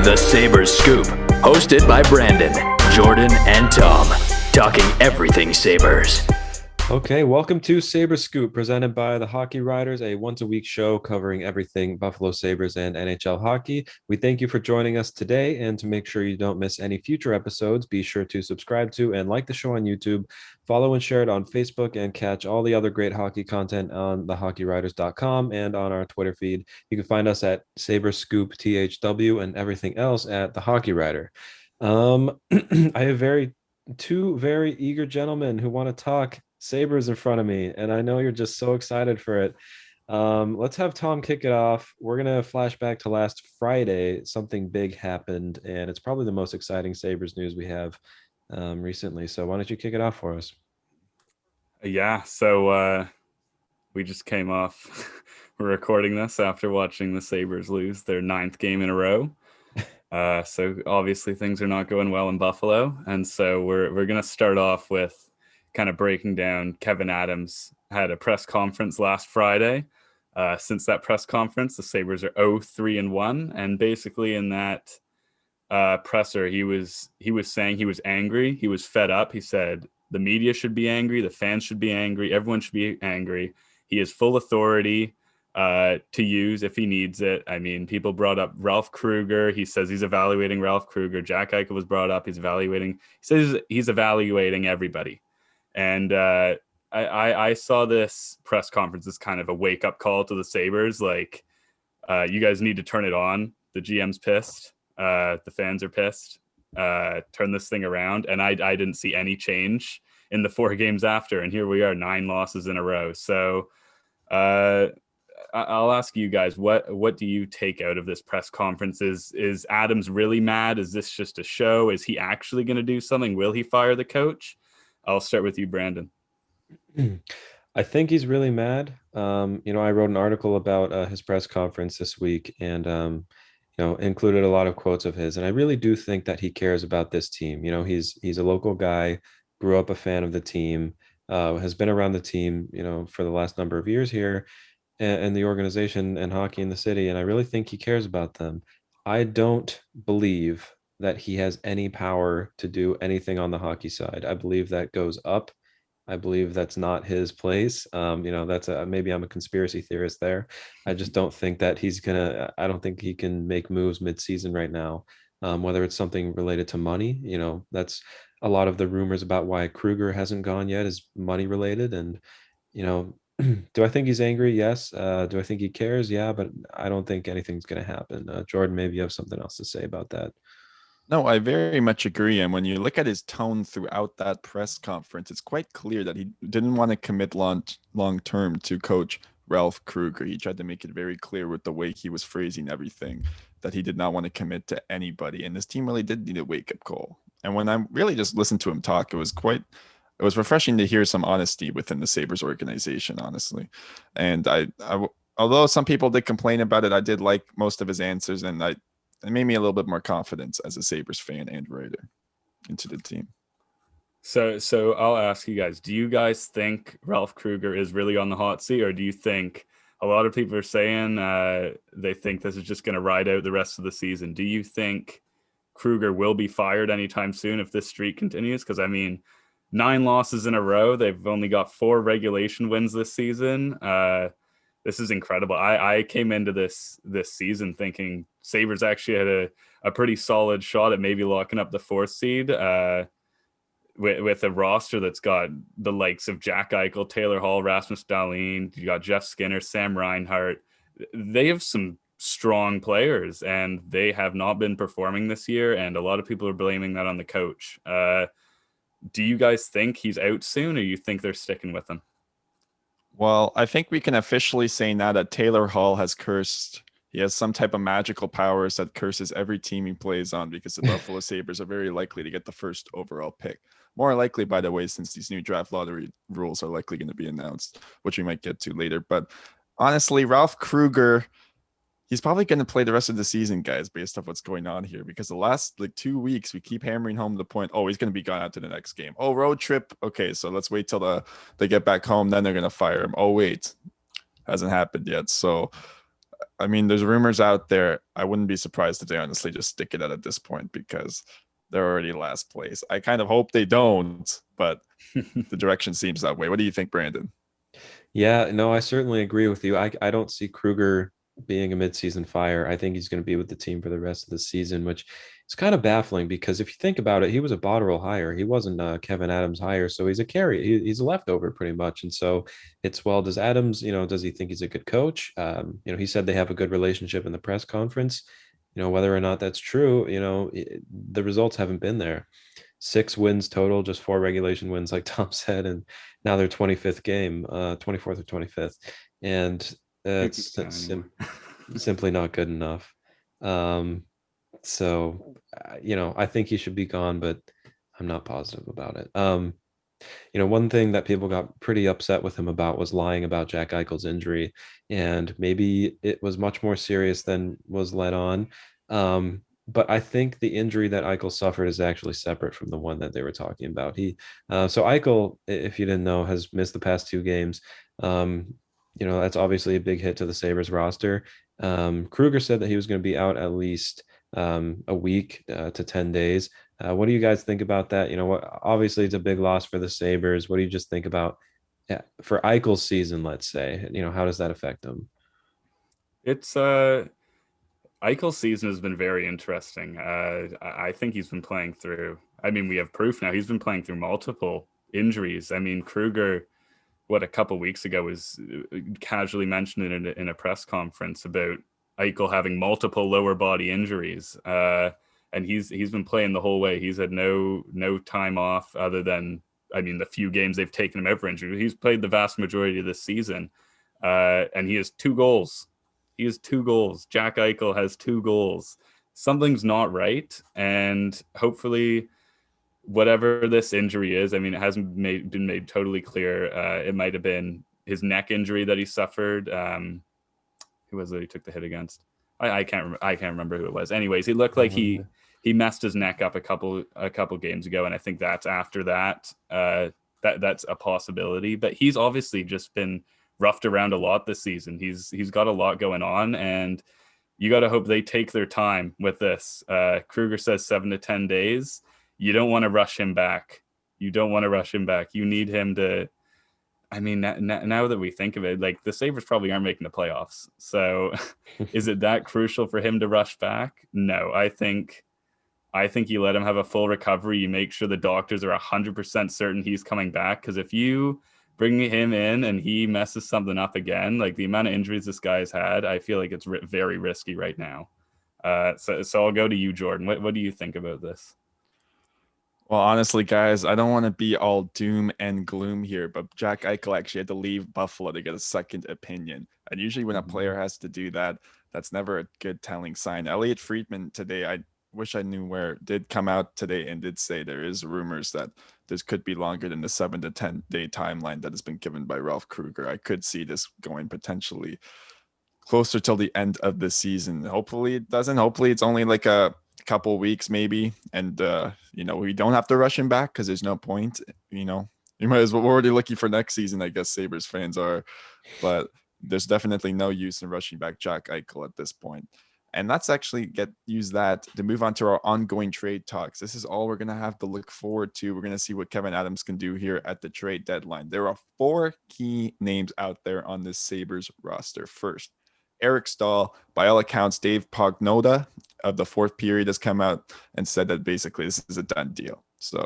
The Sabres Scoop, hosted by Brandon, Jordan, and Tom, talking everything Sabres. Okay, welcome to Sabres Scoop, presented by the Hockey Writers, a once-a-week show covering everything Buffalo Sabres and NHL hockey. We thank you for joining us today, and to make sure you don't miss any future episodes, be sure to subscribe to and like the show on YouTube, follow and share it on Facebook, and catch all the other great hockey content on thehockeywriters.com and on our Twitter feed. You can find us at Sabres Scoop THW and everything else at the Hockey Writer. I have two very eager gentlemen who want to talk Sabres in front of me, and I know you're just so excited for it. Let's have Tom kick it off. We're gonna flash back to last Friday. Something big happened, and it's probably the most exciting Sabres news we have recently. So why don't you kick it off for us? Yeah, so we just came off. We're recording this after watching the Sabres lose their 9th game in a row. So obviously things are not going well in Buffalo, and so we're gonna start off with kind of breaking down. Kevyn Adams had a press conference last Friday. Since that press conference, the Sabres are 0-3-1, and basically in that presser, he was saying he was angry, he was fed up. He said the media should be angry, the fans should be angry, everyone should be angry. He has full authority to use if he needs it. I mean, people brought up Ralph Kruger. He says he's evaluating Ralph Kruger. Jack Eichel was brought up. He says he's evaluating everybody. And I saw this press conference as kind of a wake-up call to the Sabres. Like, you guys need to turn it on. The GM's pissed. The fans are pissed. Turn this thing around. And I didn't see any change in the 4 games after. And here we are, 9 losses in a row. So I'll ask you guys, what do you take out of this press conference? Is Adams really mad? Is this just a show? Is he actually going to do something? Will he fire the coach? I'll start with you, Brandon. I think he's really mad. I wrote an article about his press conference this week, and included a lot of quotes of his. And I really do think that he cares about this team. He's a local guy, grew up a fan of the team, has been around the team, for the last number of years here, and the organization and hockey in the city. And I really think he cares about them. I don't believe that he has any power to do anything on the hockey side. I believe that goes up. I believe that's not his place. That's maybe I'm a conspiracy theorist there. I just don't think that I don't think he can make moves mid-season right now. Whether it's something related to money, that's a lot of the rumors about why Kruger hasn't gone yet is money related. And, do I think he's angry? Yes. Do I think he cares? Yeah, but I don't think anything's going to happen. Jordan, maybe you have something else to say about that. No, I very much agree. And when you look at his tone throughout that press conference, it's quite clear that he didn't want to commit long term to coach Ralph Kruger. He tried to make it very clear with the way he was phrasing everything that he did not want to commit to anybody. And this team really did need a wake-up call. And when I really just listened to him talk, it was refreshing to hear some honesty within the Sabres organization, honestly. And although some people did complain about it, I did like most of his answers, and it made me a little bit more confident as a Sabres fan and writer into the team. So I'll ask you guys, do you guys think Ralph Kruger is really on the hot seat, or do you think a lot of people are saying they think this is just going to ride out the rest of the season? Do you think Kruger will be fired anytime soon if this streak continues? Because, 9 losses in a row. They've only got 4 regulation wins this season. This is incredible. I came into this season thinking Sabres actually had a pretty solid shot at maybe locking up the 4th seed with a roster that's got the likes of Jack Eichel, Taylor Hall, Rasmus Dahlin. You got Jeff Skinner, Sam Reinhart. They have some strong players, and they have not been performing this year, and a lot of people are blaming that on the coach. Do you guys think he's out soon, or you think they're sticking with him? Well, I think we can officially say now that Taylor Hall has cursed. He has some type of magical powers that curses every team he plays on, because the Buffalo Sabres are very likely to get the 1st overall pick. More likely, by the way, since these new draft lottery rules are likely going to be announced, which we might get to later. But honestly, Ralph Kruger, he's probably going to play the rest of the season, guys, based off what's going on here, because the last 2 weeks, we keep hammering home the point, he's going to be gone after the next game. Road trip. Okay, so let's wait till they get back home. Then they're going to fire him. Wait, hasn't happened yet. So I mean, there's rumors out there. I wouldn't be surprised if they honestly just stick it out at this point because they're already last place. I kind of hope they don't, but the direction seems that way. What do you think, Brandon? Yeah, no, I certainly agree with you. I don't see Kruger being a midseason fire. I think he's going to be with the team for the rest of the season, which is kind of baffling because if you think about it, he was a Boudreau hire. He wasn't Kevin Adams hire, so he's a carry. He's a leftover pretty much. And so it's, well, does Adams, does he think he's a good coach? He said they have a good relationship in the press conference. Whether or not that's true, the results haven't been there. 6 wins total, just 4 regulation wins, like Tom said, and now their 25th game, 24th or 25th, and it's simply not good enough. So I think he should be gone, but I'm not positive about it. One thing that people got pretty upset with him about was lying about Jack Eichel's injury, and maybe it was much more serious than was let on. But I think the injury that Eichel suffered is actually separate from the one that they were talking about. So Eichel, if you didn't know, has missed the past 2 games. That's obviously a big hit to the Sabres roster. Kruger said that he was going to be out at least a week to 10 days. What do you guys think about that? Obviously it's a big loss for the Sabres. What do you just think about for Eichel's season, let's say? How does that affect him? It's Eichel's season has been very interesting. I think he's been playing through. I mean, we have proof now. He's been playing through multiple injuries. I mean, Kruger, a couple weeks ago, was casually mentioned in a press conference about Eichel having multiple lower body injuries. And he's been playing the whole way. He's had no time off other than, the few games they've taken him out for injury. He's played the vast majority of this season, and he has 2 goals. He has 2 goals. Jack Eichel has 2 goals. Something's not right, and hopefully, whatever this injury is, it hasn't been made totally clear. It might have been his neck injury that he suffered. Who was it he took the hit against? I can't remember who it was. Anyways, he looked like he messed his neck up a couple games ago, and I think that's after that. That's a possibility. But he's obviously just been roughed around a lot this season. He's got a lot going on, and you got to hope they take their time with this. Kruger says 7 to 10 days. You don't want to rush him back. You need him to. Now that we think of it, like, the Sabres probably aren't making the playoffs. So is it that crucial for him to rush back? No, I think you let him have a full recovery. You make sure the doctors are 100% certain he's coming back. Because if you bring him in and he messes something up again, like the amount of injuries this guy's had, I feel like it's very risky right now. So I'll go to you, Jordan. What do you think about this? Well, honestly, guys, I don't want to be all doom and gloom here, but Jack Eichel actually had to leave Buffalo to get a second opinion. And usually when a player has to do that, that's never a good telling sign. Elliot Friedman today, I wish I knew where, did come out today and did say there is rumors that this could be longer than the 7 to 10 day timeline that has been given by Ralph Kruger. I could see this going potentially closer till the end of the season. Hopefully it doesn't. Hopefully it's only like a couple weeks maybe, and we don't have to rush him back because there's no point. You might as well, we're already looking for next season, I guess Sabres fans are, but there's definitely no use in rushing back Jack Eichel at this point. And let's actually use that to move on to our ongoing trade talks. This is all we're going to have to look forward to. We're going to see what Kevin Adams can do here at the trade deadline. There are 4 key names out there on this Sabres roster. First, Eric Stahl. By all accounts, Dave Pognoda of the Fourth Period has come out and said that basically this is a done deal. So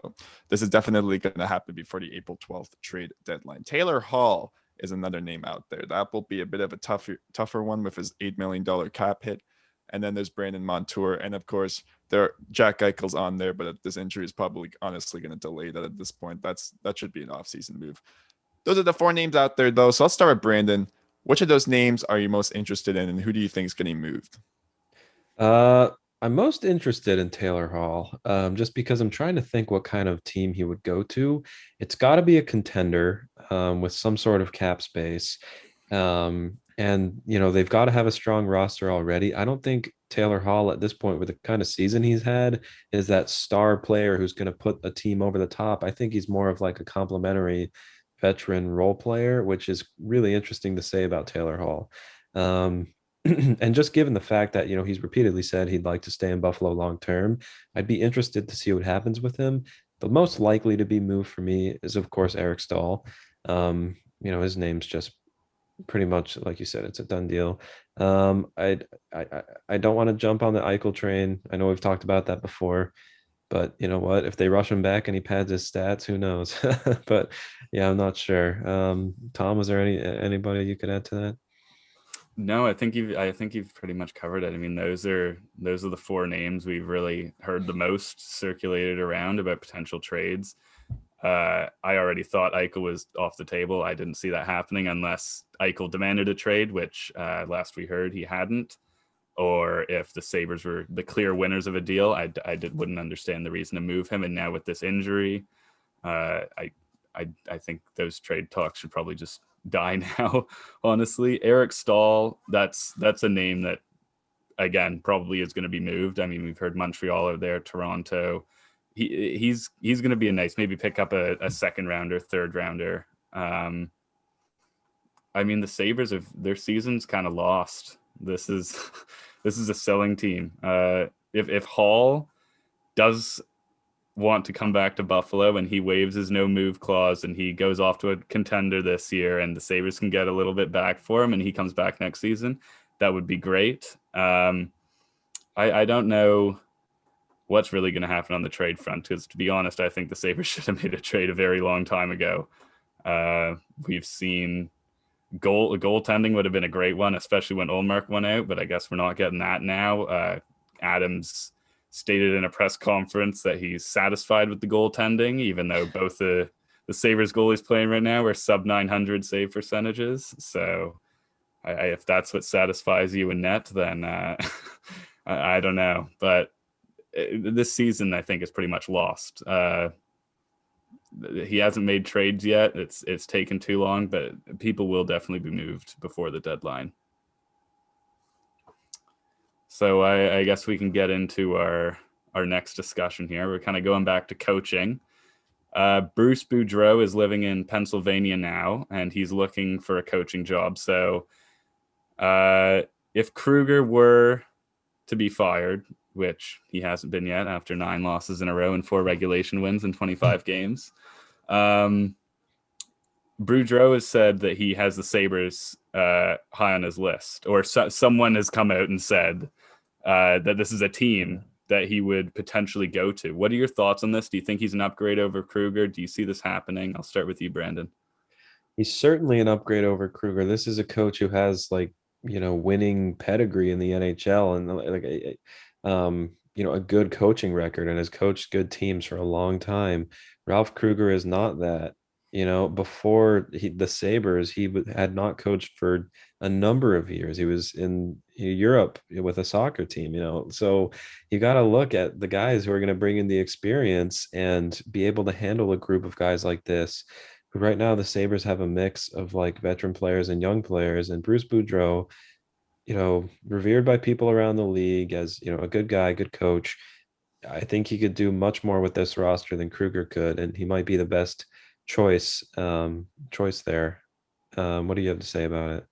this is definitely going to happen before the April 12th trade deadline. Taylor Hall is another name out there. That will be a bit of a tougher one with his $8 million cap hit. And then there's Brandon Montour. And of course, Jack Eichel's on there, but this injury is probably honestly going to delay that at this point. That should be an offseason move. Those are the 4 names out there, though. So I'll start with Brandon. Which of those names are you most interested in, and who do you think is getting moved? I'm most interested in Taylor Hall, just because I'm trying to think what kind of team he would go to. It's got to be a contender with some sort of cap space. And, they've got to have a strong roster already. I don't think Taylor Hall at this point, with the kind of season he's had, is that star player who's going to put a team over the top. I think he's more of like a complimentary veteran role player, which is really interesting to say about Taylor Hall. And just given the fact that, he's repeatedly said he'd like to stay in Buffalo long term, I'd be interested to see what happens with him. The most likely to be moved for me is, of course, Eric Stahl. His name's just pretty much, like you said, it's a done deal. I don't want to jump on the Eichel train. I know we've talked about that before, but you know what? If they rush him back and he pads his stats, who knows? But yeah, I'm not sure. Tom, was there anybody you could add to that? No, I think you've pretty much covered it. I mean, those are the four names we've really heard the most circulated around about potential trades. I already thought Eichel was off the table. I didn't see that happening unless Eichel demanded a trade, which last we heard he hadn't, or if the Sabres were the clear winners of a deal. Wouldn't understand the reason to move him. And now with this injury, I think those trade talks should probably just die now. Honestly, Eric Stahl, that's a name that again probably is going to be moved. I mean, we've heard Montreal are there, Toronto. He's going to be a nice, maybe pick up a second rounder, third rounder. I mean, the Sabres have their season's kind of lost. This is a selling team. If Hall does want to come back to Buffalo and he waives his no move clause and he goes off to a contender this year and the Sabres can get a little bit back for him and he comes back next season, that would be great. I don't know what's really going to happen on the trade front, because to be honest, I think the Sabres should have made a trade a very long time ago. We've seen goaltending would have been a great one, especially when Ullmark went out, but I guess we're not getting that now. Adams stated in a press conference that he's satisfied with the goaltending, even though both the Sabres goalies playing right now are sub 900 save percentages. So if that's what satisfies you in net, then I don't know. But this season, I think, is pretty much lost. He hasn't made trades yet. It's taken too long, but people will definitely be moved before the deadline. So I guess we can get into our next discussion here. We're kind of going back to coaching. Bruce Boudreau is living in Pennsylvania now, and he's looking for a coaching job. So if Kruger were to be fired, which he hasn't been yet after 9 losses in a row and 4 regulation wins in 25 games, Boudreau has said that he has the Sabres high on his list, or someone has come out and said that this is a team that he would potentially go to. What are your thoughts on this? Do you think he's an upgrade over Kruger? Do you see this happening? I'll start with you, Brandon. He's certainly an upgrade over Kruger. This is a coach who has winning pedigree in the NHL and a good coaching record and has coached good teams for a long time. Ralph Kruger is not that. Before the Sabres, he had not coached for a number of years. He was in Europe with a soccer team, so you got to look at the guys who are going to bring in the experience and be able to handle a group of guys like this. Right now, the Sabres have a mix of veteran players and young players, and Bruce Boudreau, revered by people around the league as, a good guy, good coach. I think he could do much more with this roster than Kruger could, and he might be the best choice there. What do you have to say about it,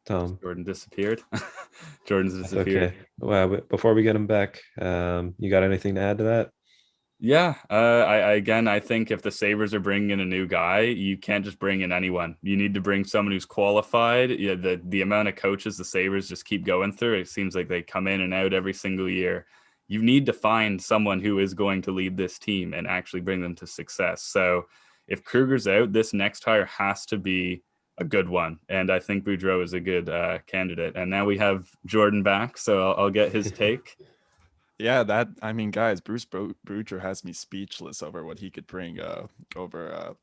Tom? Jordan disappeared. Jordan's disappeared. Okay. Well, before we get him back, you got anything to add to that? Yeah. I think if the Sabres are bringing in a new guy, you can't just bring in anyone. You need to bring someone who's qualified. Yeah, the amount of coaches the Sabres just keep going through, it seems like they come in and out every single year. You need to find someone who is going to lead this team and actually bring them to success. So if Kruger's out, this next hire has to be a good one. And I think Boudreau is a good candidate. And now we have Jordan back, so I'll get his take. Yeah, guys, Bruce Boudreau has me speechless over what he could bring over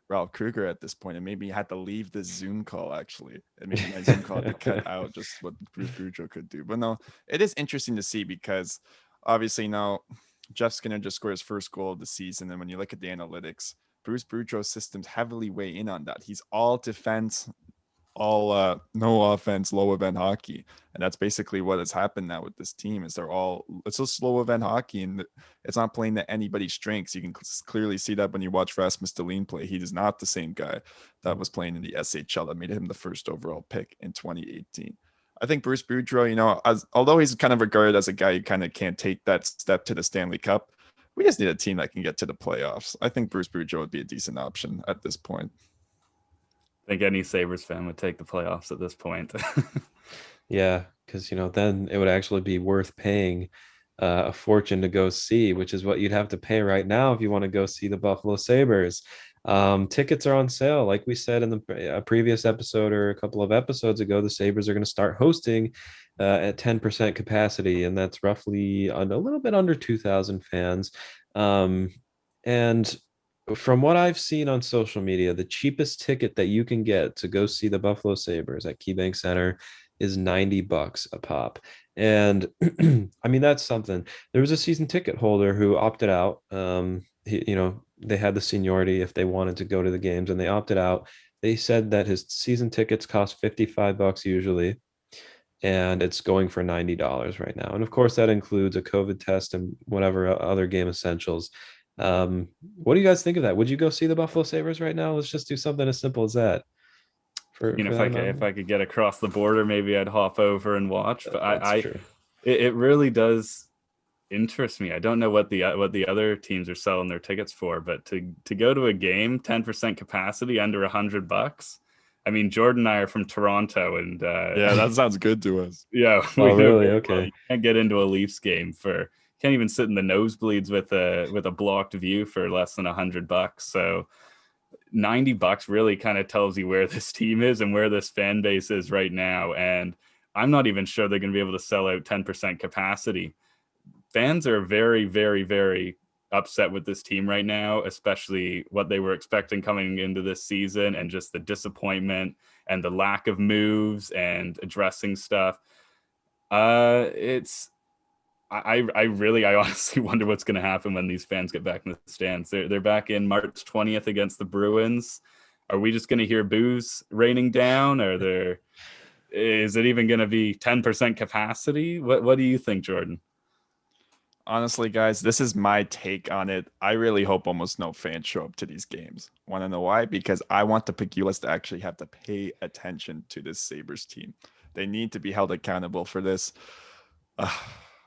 Ralph Kruger at this point. And maybe he had to leave this Zoom call, actually. And maybe my Zoom call to cut out just what Bruce Boudreau could do. But no, it is interesting to see because obviously now Jeff Skinner just scored his first goal of the season. And when you look at the analytics, Bruce Boudreau's systems heavily weigh in on that. He's all defense, all no offense, low event hockey. And that's basically what has happened now with this team is it's a slow event hockey and it's not playing to anybody's strengths. You can clearly see that when you watch Rasmus Dahlin play. He is not the same guy that was playing in the SHL that made him the first overall pick in 2018. I think Bruce Boudreau, although he's kind of regarded as a guy who kind of can't take that step to the Stanley Cup, we just need a team that can get to the playoffs. I think Bruce Boudreau would be a decent option at this point. I think any Sabres fan would take the playoffs at this point. Yeah, because then it would actually be worth paying a fortune to go see, which is what you'd have to pay right now if you want to go see the Buffalo Sabres. Tickets are on sale, like we said in the previous episode or a couple of episodes ago. The Sabres are going to start hosting at 10% capacity, and that's roughly a little bit under 2,000 fans. And from what I've seen on social media, the cheapest ticket that you can get to go see the Buffalo Sabres at KeyBank Center is $90 a pop. And I mean, that's something. There was a season ticket holder who opted out. They had the seniority if they wanted to go to the games, and they opted out. They said that his season tickets cost $55 usually, and it's going for $90 right now. And of course, that includes a COVID test and whatever other game essentials. What do you guys think of that? Would you go see the Buffalo Sabres right now? Let's just do something as simple as that. If I could get across the border, maybe I'd hop over and watch. But True. It really does interest me. I don't know what the other teams are selling their tickets for, but to go to a game, 10% capacity, under $100. I mean, Jordan and I are from Toronto, and yeah, that sounds good to us. Yeah. Oh, really? Okay. You can't get into a Leafs game can't even sit in the nosebleeds with a blocked view for less than $100. So $90 really kind of tells you where this team is and where this fan base is right now. And I'm not even sure they're going to be able to sell out 10% capacity. Fans are very, very, very upset with this team right now, especially what they were expecting coming into this season and just the disappointment and the lack of moves and addressing stuff. I honestly wonder what's going to happen when these fans get back in the stands. They're back in March 20th against the Bruins. Are we just going to hear boos raining down? Is it even going to be 10% capacity? What do you think, Jordan? Honestly, guys, this is my take on it. I really hope almost no fans show up to these games. Want to know why? Because I want the Pagulas to actually have to pay attention to this Sabres team. They need to be held accountable for this.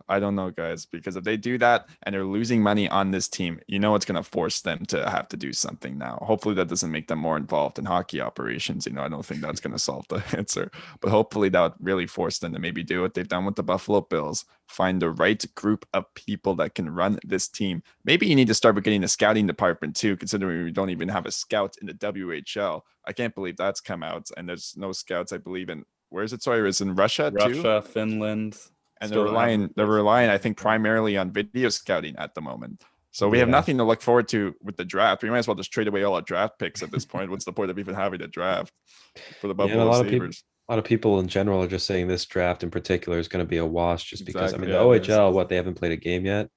I don't know, guys, because if they do that and they're losing money on this team, it's going to force them to have to do something now. Hopefully that doesn't make them more involved in hockey operations. I don't think that's going to solve the answer, but hopefully that would really force them to maybe do what they've done with the Buffalo Bills, find the right group of people that can run this team. Maybe you need to start getting the scouting department too, considering we don't even have a scout in the WHL. I can't believe that's come out, and there's no scouts, I believe, where is it? Sorry, it's in Russia too? Finland. And they're relying, I think, primarily on video scouting at the moment. So we have nothing to look forward to with the draft. We might as well just trade away all our draft picks at this point. What's the point of even having a draft for the Buffalo Sabres? A lot of people in general are just saying this draft in particular is going to be a wash just because, the OHL, they haven't played a game yet.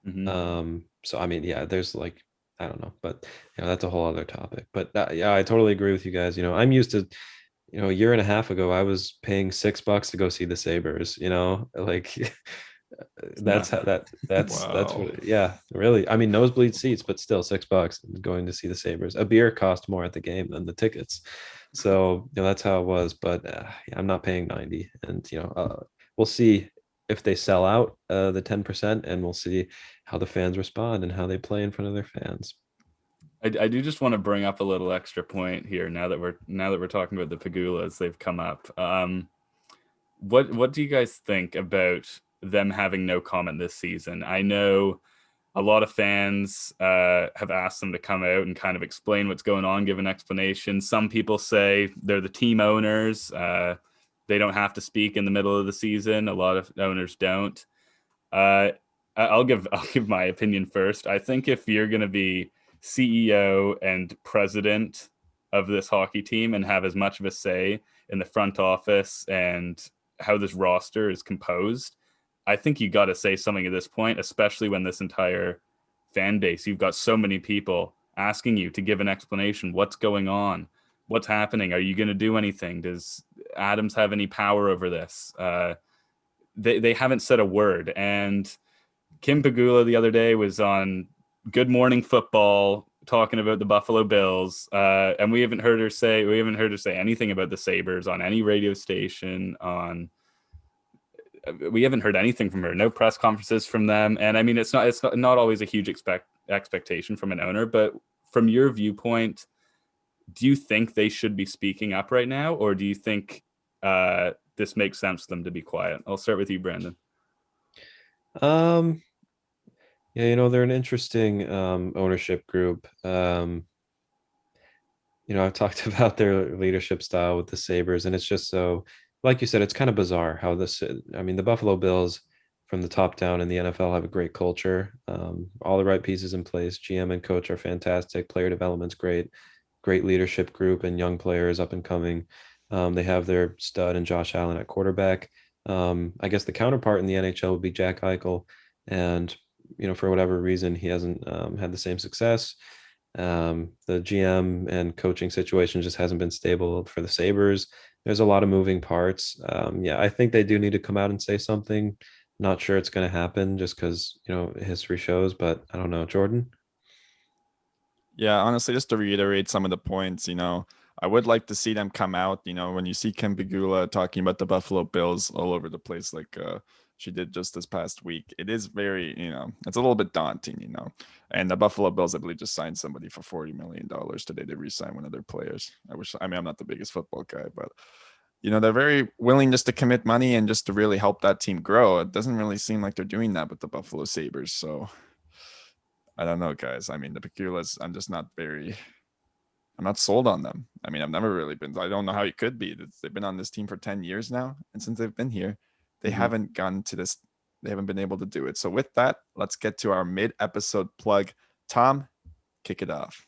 Mm-hmm. So, I mean, there's I don't know, but that's a whole other topic. But I totally agree with you guys. I'm used to, a year and a half ago, I was paying $6 to go see the Sabres, that's what, really. I mean, nosebleed seats, but still $6 going to see the Sabres. A beer cost more at the game than the tickets. So, that's how it was. But I'm not paying 90. And, we'll see if they sell out the 10%, and we'll see how the fans respond and how they play in front of their fans. I do just want to bring up a little extra point here now that we're talking about the Pagulas. They've come up. What do you guys think about them having no comment this season? I know a lot of fans have asked them to come out and kind of explain what's going on, give an explanation. Some people say they're the team owners. They don't have to speak in the middle of the season. A lot of owners don't. I'll give my opinion first. I think if you're going to be CEO and president of this hockey team and have as much of a say in the front office and how this roster is composed, I think you got to say something at this point, especially when this entire fan base, you've got so many people asking you to give an explanation. What's going on? what's happening? Are you going to do anything? Does Adams have any power over this? They haven't said a word. And Kim Pegula the other day was on Good Morning Football talking about the Buffalo Bills, and we haven't heard her say anything about the Sabres on any radio station. We haven't heard anything from her. No press conferences from them. And I mean, it's not always a huge expectation from an owner, but from your viewpoint, do you think they should be speaking up right now, or do you think this makes sense for them to be quiet? I'll start with you, Brandon. Yeah, they're an interesting ownership group. I've talked about their leadership style with the Sabres, and it's just so, like you said, it's kind of bizarre how the Buffalo Bills from the top down in the NFL have a great culture, all the right pieces in place. GM and coach are fantastic. Player development's great leadership group and young players up and coming. They have their stud and Josh Allen at quarterback. I guess the counterpart in the NHL would be Jack Eichel, and for whatever reason, he hasn't had the same success. The GM and coaching situation just hasn't been stable for the Sabres. There's a lot of moving parts. I think they do need to come out and say something. Not sure it's going to happen just because, history shows, but I don't know. Jordan? Yeah, honestly, just to reiterate some of the points, I would like to see them come out. When you see Kim Pegula talking about the Buffalo Bills all over the place, like she did just this past week, it is very, it's a little bit daunting, And the Buffalo Bills, I believe, just signed somebody for $40 million today. They re-signed one of their players. I'm not the biggest football guy, but they're very willing just to commit money and just to really help that team grow. It doesn't really seem like they're doing that with the Buffalo Sabres. So I don't know, guys. I mean, the Peculas, I'm not sold on them. I mean, I've never really been. I don't know how you could be. They've been on this team for 10 years now. And since they've been here, they haven't gotten to this. They haven't been able to do it. So with that, let's get to our mid-episode plug. Tom, kick it off.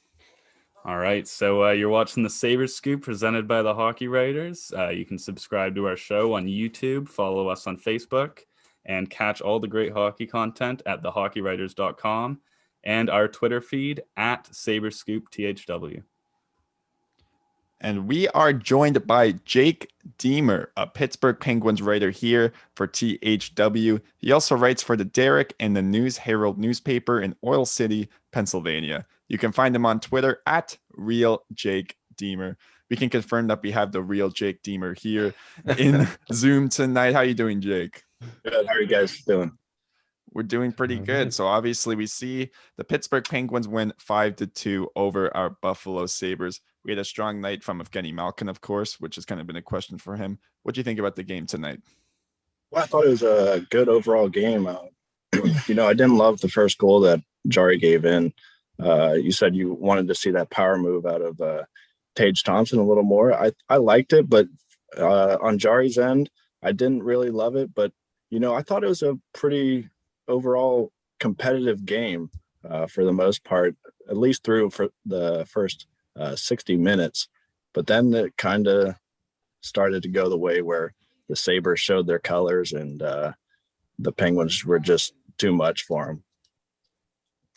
All right. So you're watching the Sabres Scoop presented by the Hockey Writers. You can subscribe to our show on YouTube, follow us on Facebook, and catch all the great hockey content at thehockeywriters.com and our Twitter feed at Sabres Scoop THW. And we are joined by Jake Deemer, a Pittsburgh Penguins writer here for THW. He also writes for the Derrick and the News Herald newspaper in Oil City, Pennsylvania. You can find him on Twitter at RealJakeDeemer. We can confirm that we have the real Jake Deemer here in Zoom tonight. How are you doing, Jake? Good. How are you guys doing? We're doing pretty good. So obviously we see the Pittsburgh Penguins win 5-2 over our Buffalo Sabres. We had a strong night from Evgeny Malkin, of course, which has kind of been a question for him. What do you think about the game tonight? Well, I thought it was a good overall game. I didn't love the first goal that Jari gave in. You said you wanted to see that power move out of Tage Thompson a little more. I liked it, but on Jari's end, I didn't really love it. But, I thought it was a pretty overall competitive game for the most part, at least through for the first 60 minutes. But then it kind of started to go the way where the Sabres showed their colors and the Penguins were just too much for them.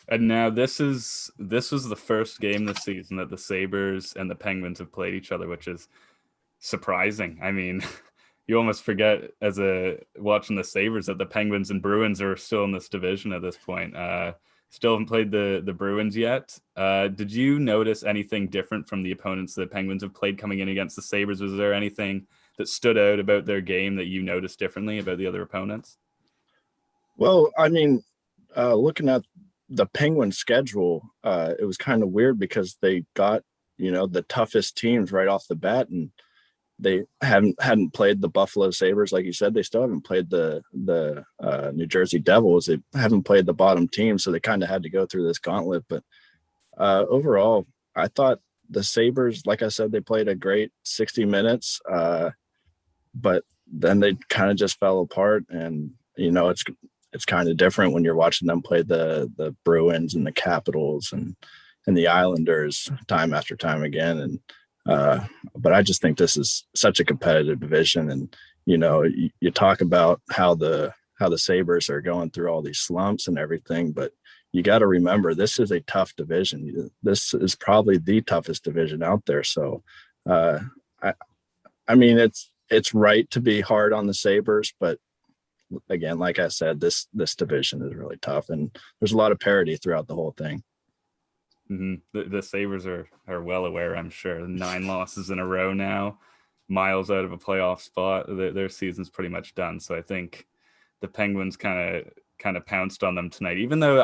And now this was the first game this season that the Sabres and the Penguins have played each other, which is surprising. I mean, you almost forget watching the Sabres that the Penguins and Bruins are still in this division at this point. Still haven't played the Bruins yet. Did you notice anything different from the opponents the Penguins have played coming in against the Sabres? Was there anything that stood out about their game that you noticed differently about the other opponents? Well, I mean, looking at the Penguins schedule, it was kind of weird because they got, the toughest teams right off the bat, and they hadn't played the Buffalo Sabres, like you said. They still haven't played the New Jersey Devils. They haven't played the bottom team, so they kind of had to go through this gauntlet. But overall, I thought the Sabres, like I said, they played a great 60 minutes, but then they kind of just fell apart. And it's kind of different when you're watching them play the Bruins and the Capitals and the Islanders time after time again. And but I just think this is such a competitive division. And, you talk about how the Sabres are going through all these slumps and everything, but you got to remember, this is a tough division. This is probably the toughest division out there. So Uh, I, I mean, it's right to be hard on the Sabres, but again, like I said, this division is really tough, and there's a lot of parity throughout the whole thing. The Sabres are well aware, I'm sure. 9 losses in a row now, miles out of a playoff spot. Their season's pretty much done. So I think the Penguins kind of pounced on them tonight. Even though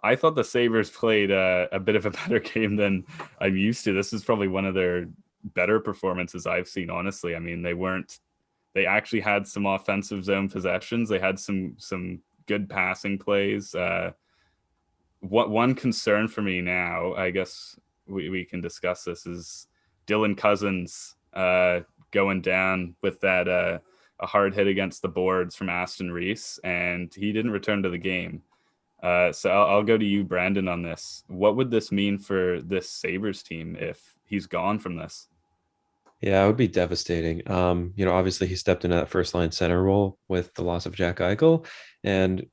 I thought the Sabres played a bit of a better game than I'm used to. This is probably one of their better performances I've seen. Honestly, I mean they actually had some offensive zone possessions. They had some good passing plays. What one concern for me now, I guess we can discuss this, is Dylan Cousins going down with that a hard hit against the boards from Aston Reese, and he didn't return to the game. So I'll go to you, Brandon, on this. What would this mean for this Sabres team if he's gone from this? Yeah, it would be devastating. Obviously he stepped into that first line center role with the loss of Jack Eichel. And,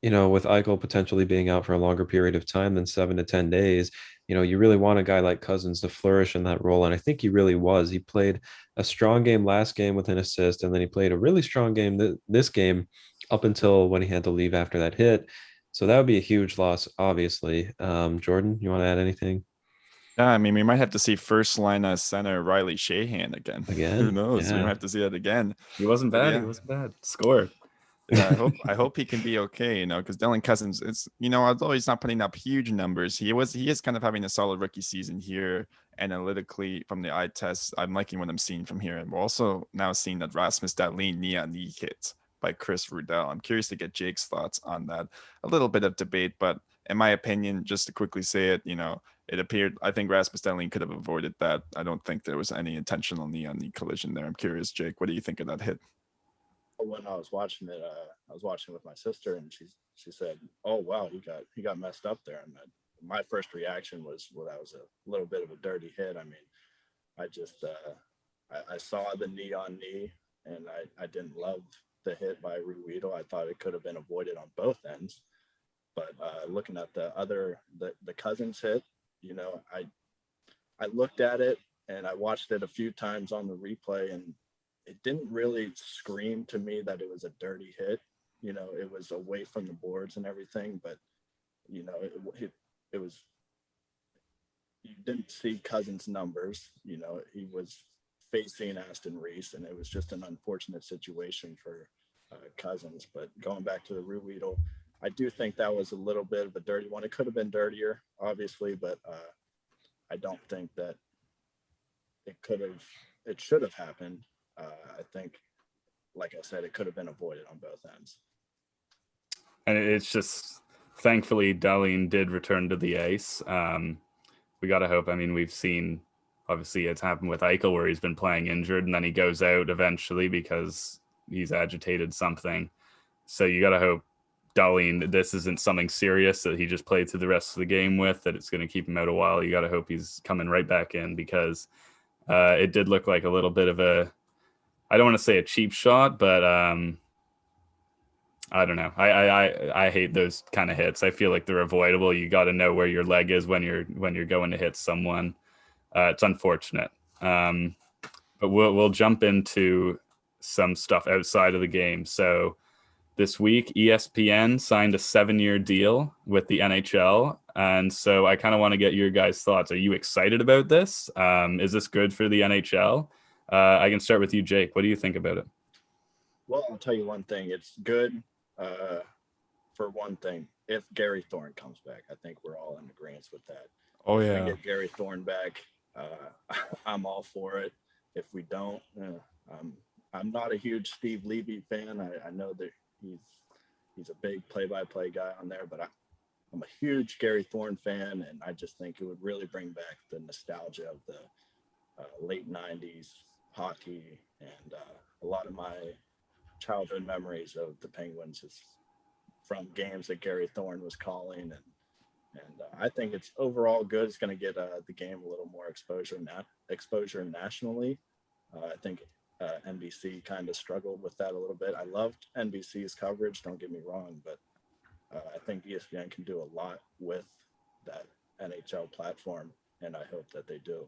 with Eichel potentially being out for a longer period of time than 7 to 10 days, you really want a guy like Cousins to flourish in that role. And I think he really was. He played a strong game last game with an assist, and then he played a really strong game this game up until when he had to leave after that hit. So that would be a huge loss, obviously. Jordan, you want to add anything? Yeah, I mean, we might have to see first line center Riley Shahan again. Who Again? knows? We Yeah. might have to see that again. He wasn't But bad. yeah. He wasn't bad. Score. Yeah, I hope he can be okay, because Dylan Cousins, it's although he's not putting up huge numbers, he is kind of having a solid rookie season here. Analytically, from the eye test, I'm liking what I'm seeing from here. And we're also now seeing that Rasmus Dahlin knee hit by Chris Rudell. I'm curious to get Jake's thoughts on that. A little bit of debate, but in my opinion, just to quickly say it, it appeared, I think Rasmus Dahlin could have avoided that. I don't think there was any intentional knee-on-knee collision there. I'm curious, Jake, what do you think of that hit? When I was watching it, I was watching with my sister, and she said, "Oh wow, he got messed up there." And my first reaction was, well, that was a little bit of a dirty hit. I mean, I just I saw the knee on knee, and I didn't love the hit by Ruido. I thought it could have been avoided on both ends. But looking at the Cousins hit, I looked at it and I watched it a few times on the replay, and it didn't really scream to me that it was a dirty hit. It was away from the boards and everything, but it was, you didn't see Cousins' numbers. He was facing Aston Reese, and it was just an unfortunate situation for Cousins. But going back to the Ruido, I do think that was a little bit of a dirty one. It could have been dirtier, obviously, but I don't think that it should have happened. I think, like I said, it could have been avoided on both ends. And it's just, thankfully, Dahlin did return to the ice. We got to hope. I mean, we've seen, obviously, it's happened with Eichel where he's been playing injured, and then he goes out eventually because he's agitated something. So you got to hope Dahlin, this isn't something serious that he just played through the rest of the game with, that it's going to keep him out a while. You got to hope he's coming right back in, because it did look like a little bit of a, I don't want to say a cheap shot, but I don't know. I hate those kind of hits. I feel like they're avoidable. You got to know where your leg is when you're going to hit someone. It's unfortunate. But we'll jump into some stuff outside of the game. So this week, ESPN signed a 7-year deal with the NHL. And so I kind of want to get your guys' thoughts. Are you excited about this? Is this good for the NHL? I can start with you, Jake. What do you think about it? Well, I'll tell you one thing. It's good for one thing. If Gary Thorne comes back, I think we're all in agreement with that. Oh, if yeah. we get Gary Thorne back, I'm all for it. If we don't, I'm not a huge Steve Levy fan. I know that he's a big play-by-play guy on there, but I'm a huge Gary Thorne fan, and I just think it would really bring back the nostalgia of the late 90s hockey, and a lot of my childhood memories of the Penguins is from games that Gary Thorne was calling, and I think it's overall good. It's going to get the game a little more exposure nationally. I think NBC kind of struggled with that a little bit. I loved NBC's coverage, don't get me wrong, but I think ESPN can do a lot with that NHL platform, and I hope that they do.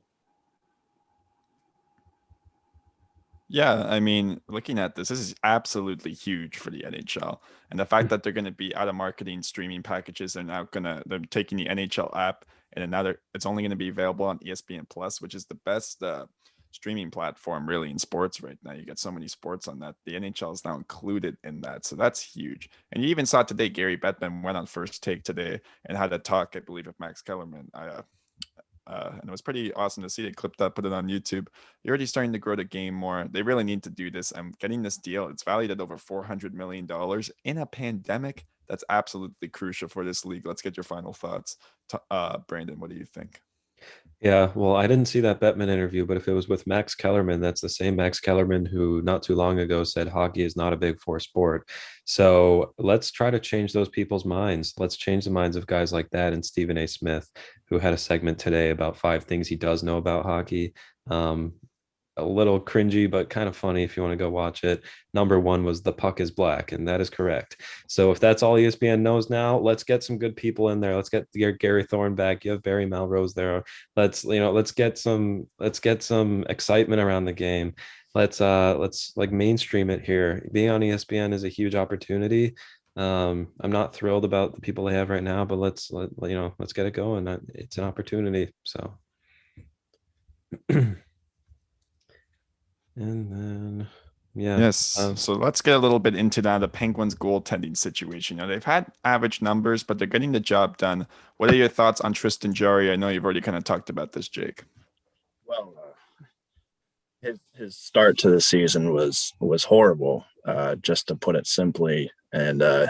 Yeah, I mean, looking at this is absolutely huge for the NHL. And the fact that they're going to be out of marketing streaming packages, they're taking the NHL app and it's only going to be available on ESPN Plus, which is the best streaming platform really in sports right now. You get so many sports on that. The NHL is now included in that. So that's huge. And you even saw today, Gary Bettman went on First Take today and had a talk, I believe, with Max Kellerman. And it was pretty awesome to see. They clipped that, put it on YouTube. They're already starting to grow the game more. They really need to do this. I'm getting this deal. It's valued at over $400 million in a pandemic. That's absolutely crucial for this league. Let's get your final thoughts. Brandon, what do you think? Yeah, well, I didn't see that Bettman interview, but if it was with Max Kellerman, that's the same Max Kellerman who not too long ago said hockey is not a big four sport. So let's try to change those people's minds. Let's change the minds of guys like that. And Stephen A. Smith, who had a segment today about 5 things he does know about hockey. Um, a little cringy, but kind of funny if you want to go watch it. Number one was the puck is black, and that is correct. So if that's all ESPN knows now, let's get some good people in there. Let's get Gary Thorne back. You have Barry Melrose there. Let's get some excitement around the game. Let's like mainstream it here. Being on ESPN is a huge opportunity. I'm not thrilled about the people they have right now, but let's get it going. It's an opportunity. So and then, yeah. Yes. So let's get a little bit into now the Penguins goaltending situation. They've had average numbers, but they're getting the job done. What are your thoughts on Tristan Jarry? I know you've already kind of talked about this, Jake. Well, his start to the season was horrible, just to put it simply. And I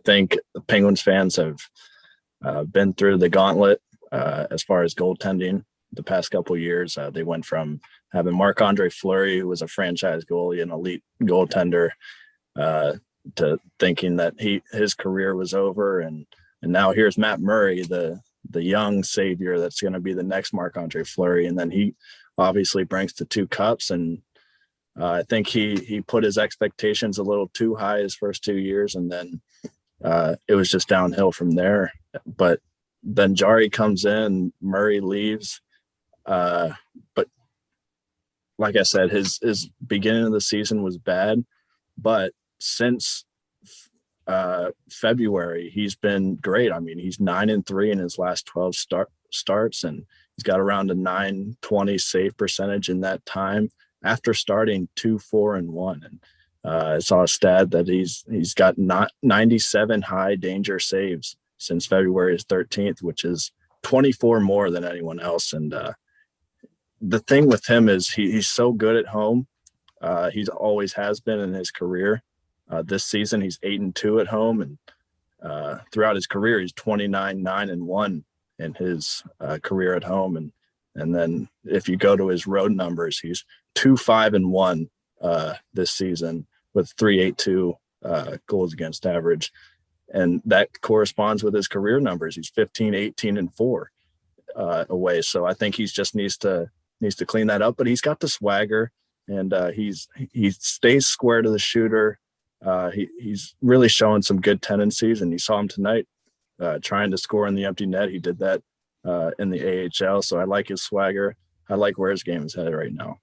think the Penguins fans have been through the gauntlet as far as goaltending the past couple of years. They went from having Marc-Andre Fleury, who was a franchise goalie, an elite goaltender, to thinking that his career was over. And now here's Matt Murray, the young savior that's going to be the next Marc-Andre Fleury. And then he obviously brings the 2 cups. And I think he put his expectations a little too high his first 2 years. And then it was just downhill from there. But then Jarry comes in, Murray leaves. But like I said, his beginning of the season was bad, but since February, he's been great. I mean, he's 9-3 in his last 12 starts, and he's got around a .920 save percentage in that time after starting 2-4-1. And I saw a stat that he's got 97 high danger saves since February 13th, which is 24 more than anyone else. And the thing with him is he's so good at home. He's always has been in his career. This season, he's 8-2 at home, and throughout his career, he's 29-9-1 in his career at home. And then if you go to his road numbers, he's 2-5-1 this season with 3.82 goals against average, and that corresponds with his career numbers. He's 15-18-4 away. So I think he just needs to clean that up. But he's got the swagger, and he stays square to the shooter. He's really showing some good tendencies, and you saw him tonight trying to score in the empty net. He did that in the AHL. So I like his swagger. I like where his game is headed right now.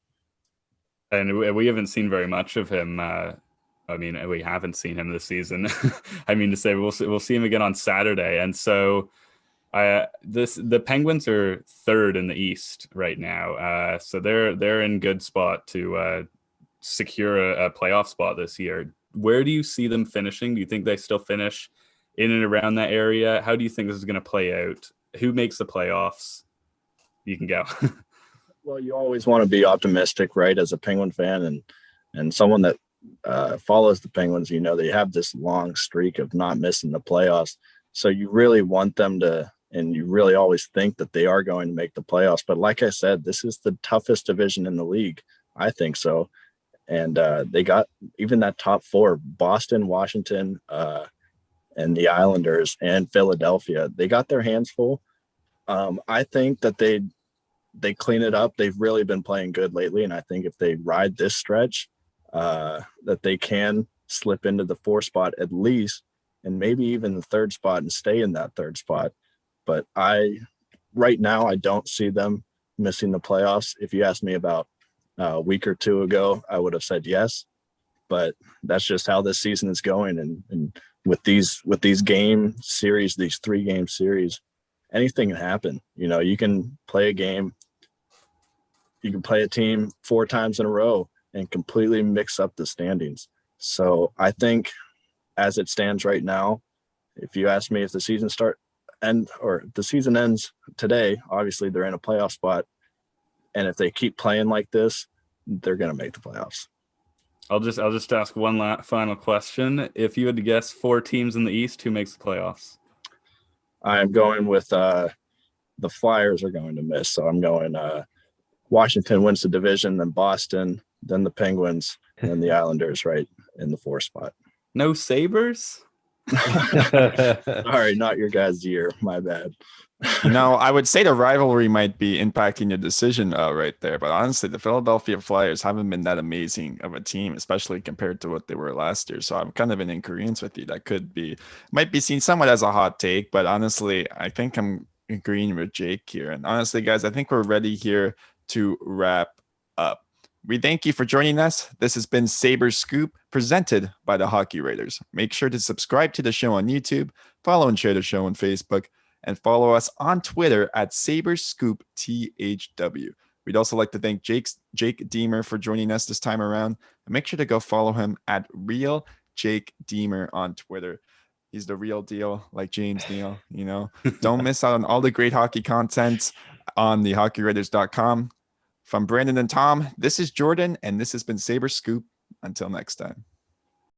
And we haven't seen very much of him. I mean, we haven't seen him this season. I mean to say, we'll see him again on Saturday. And so the Penguins are third in the East right now. So they're in good spot to secure a playoff spot this year. Where do you see them finishing? Do you think they still finish in and around that area? How do you think this is going to play out? Who makes the playoffs? You can go. Well, you always want to be optimistic, right? As a Penguin fan and someone that follows the Penguins, you know, they have this long streak of not missing the playoffs. So you really want them to, and you really always think that they are going to make the playoffs. But like I said, this is the toughest division in the league. I think so. And they got even that top 4, Boston, Washington, and the Islanders and Philadelphia. They got their hands full. I think that they clean it up. They've really been playing good lately. And I think if they ride this stretch, that they can slip into the 4th spot at least, and maybe even the 3rd spot and stay in that 3rd spot. But right now, I don't see them missing the playoffs. If you ask me about a week or two ago, I would have said yes. But that's just how this season is going. And with these game series, these 3-game series, anything can happen. You know, you can play a game, you can play a team 4 times in a row and completely mix up the standings. So I think as it stands right now, if you ask me if the season the season ends today, obviously they're in a playoff spot. And if they keep playing like this, they're going to make the playoffs. I'll just ask one final question. If you had to guess 4 teams in the East, who makes the playoffs? I'm going with the Flyers are going to miss. So I'm going Washington wins the division, then Boston, then the Penguins, and then the Islanders right in the 4th spot. No Sabres? Sorry, not your guys' year. My bad. I would say the rivalry might be impacting your decision right there. But honestly, the Philadelphia Flyers haven't been that amazing of a team, especially compared to what they were last year. So I'm kind of in agreement with you. That might be seen somewhat as a hot take, but honestly, I think I'm agreeing with Jake here. And honestly, guys, I think we're ready here to wrap up. We thank you for joining us. This has been Sabres Scoop, presented by the Hockey Raiders. Make sure to subscribe to the show on YouTube, follow and share the show on Facebook, and follow us on Twitter at Sabres Scoop THW. We'd also like to thank Jake Deemer for joining us this time around. And make sure to go follow him at Real Jake Deemer on Twitter. He's the real deal, like James Neal. Don't miss out on all the great hockey content on thehockeyraiders.com. From Brandon and Tom, this is Jordan, and this has been Sabres Scoop. Until next time.